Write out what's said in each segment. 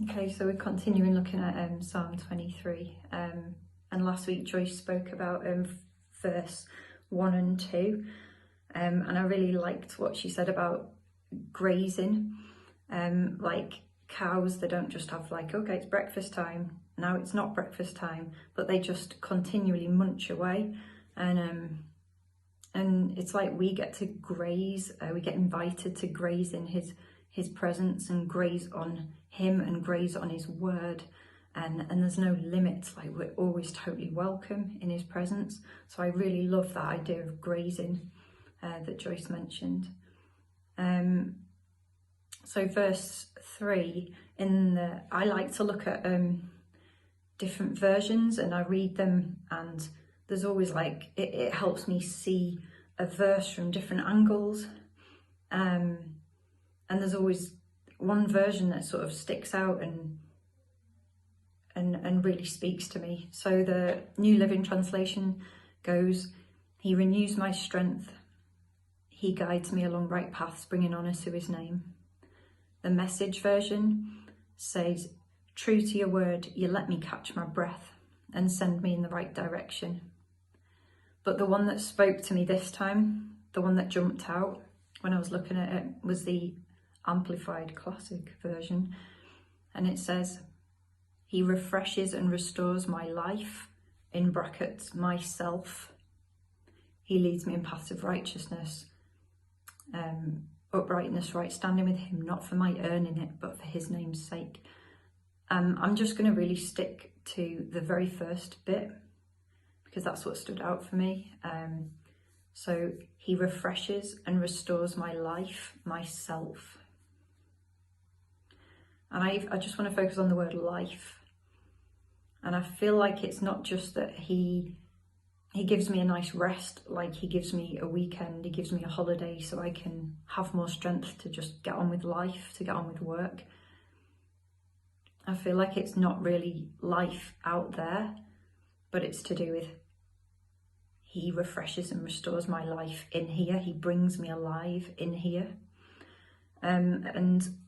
Okay, so we're continuing looking at Psalm 23, and last week Joyce spoke about verse 1 and 2, and I really liked what she said about grazing. Like cows, they don't just have like, okay, it's breakfast time, now it's not breakfast time, but they just continually munch away, and it's like we get to graze, we get invited to graze in his presence and graze on him and graze on his word, and there's no limits. Like, we're always totally welcome in his presence. So I really love that idea of grazing that Joyce mentioned. So verse 3, I like to look at different versions and I read them, and there's always like, it helps me see a verse from different angles, and there's always one version that sort of sticks out and really speaks to me. So the New Living Translation goes, "He renews my strength. He guides me along right paths, bringing honour to his name." The Message version says, "True to your word, you let me catch my breath and send me in the right direction." But the one that spoke to me this time, the one that jumped out when I was looking at it, was the Amplified Classic version. And it says, "He refreshes and restores my life," in brackets, myself. "He leads me in paths of righteousness, uprightness, right standing with him, not for my earning it, but for his name's sake." I'm just going to really stick to the very first bit because that's what stood out for me. So he refreshes and restores my life, myself. And I just want to focus on the word life. And I feel like it's not just that he gives me a nice rest, like he gives me a weekend, he gives me a holiday so I can have more strength to just get on with life, to get on with work. I feel like it's not really life out there, but it's to do with he refreshes and restores my life in here. He brings me alive in here. And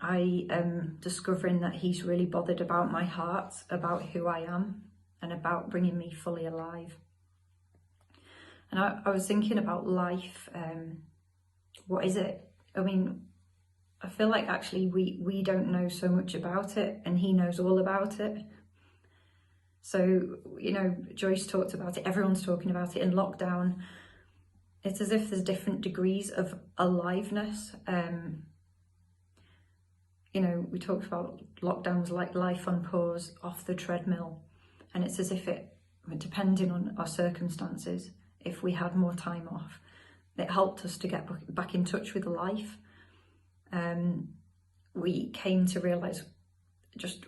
I am discovering that he's really bothered about my heart, about who I am, and about bringing me fully alive. And I was thinking about life. What is it? I mean, I feel like actually we don't know so much about it, and he knows all about it. So, you know, Joyce talked about it, everyone's talking about it in lockdown. It's as if there's different degrees of aliveness. You know, we talked about lockdown was like life on pause, off the treadmill. And it's as if it, depending on our circumstances, if we had more time off, it helped us to get back in touch with life. We came to realise,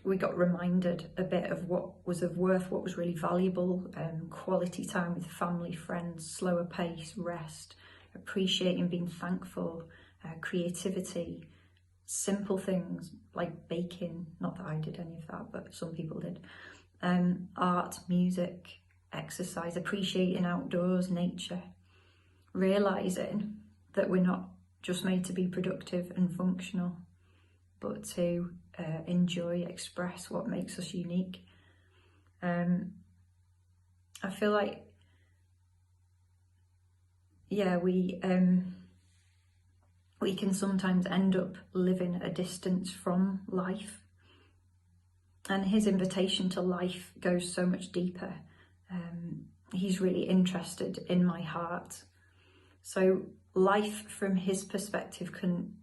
we got reminded a bit of what was of worth, what was really valuable, quality time with family, friends, slower pace, rest, appreciating, being thankful, creativity, simple things like baking, not that I did any of that, but some people did, art, music, exercise, appreciating outdoors, nature, realising that we're not just made to be productive and functional, but to enjoy, express what makes us unique. I feel like, yeah, we can sometimes end up living at a distance from life, and his invitation to life goes so much deeper. He's really interested in my heart. So life from his perspective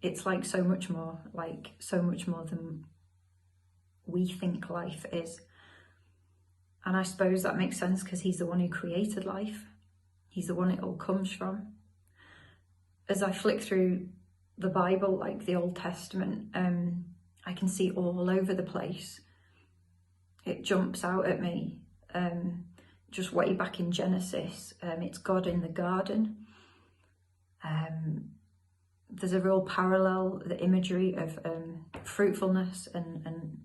it's like so much more than we think life is. And I suppose that makes sense because he's the one who created life. He's the one it all comes from. As I flick through the Bible, like the Old Testament, I can see all over the place. It jumps out at me. Just way back in Genesis, it's God in the garden. There's a real parallel, the imagery of fruitfulness and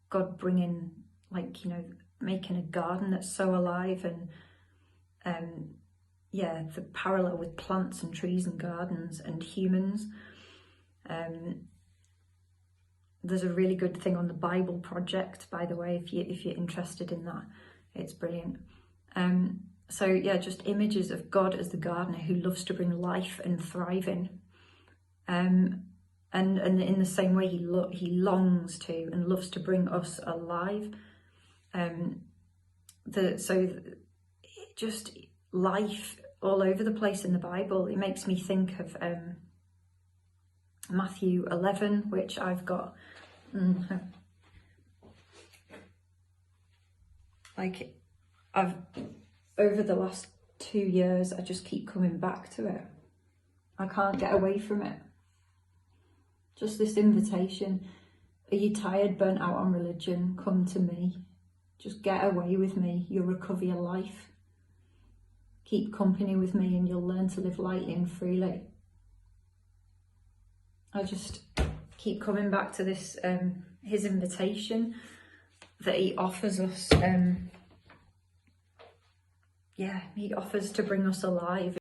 God bringing, like, you know, making a garden that's so alive, and yeah, the parallel with plants and trees and gardens and humans. there's a really good thing on the Bible Project, by the way, if you're interested in that. It's brilliant. So yeah, just images of God as the gardener who loves to bring life and thriving. And in the same way, he longs to and loves to bring us alive. Just life all over the place in the Bible. It makes me think of Matthew 11, which I've got over the last 2 years, I just keep coming back to it. I can't get away from it. Just this invitation. Are you tired, burnt out on religion? Come to me. Just get away with me. You'll recover your life. Keep company with me and you'll learn to live lightly and freely. I just keep coming back to this, his invitation that he offers us. He offers to bring us alive.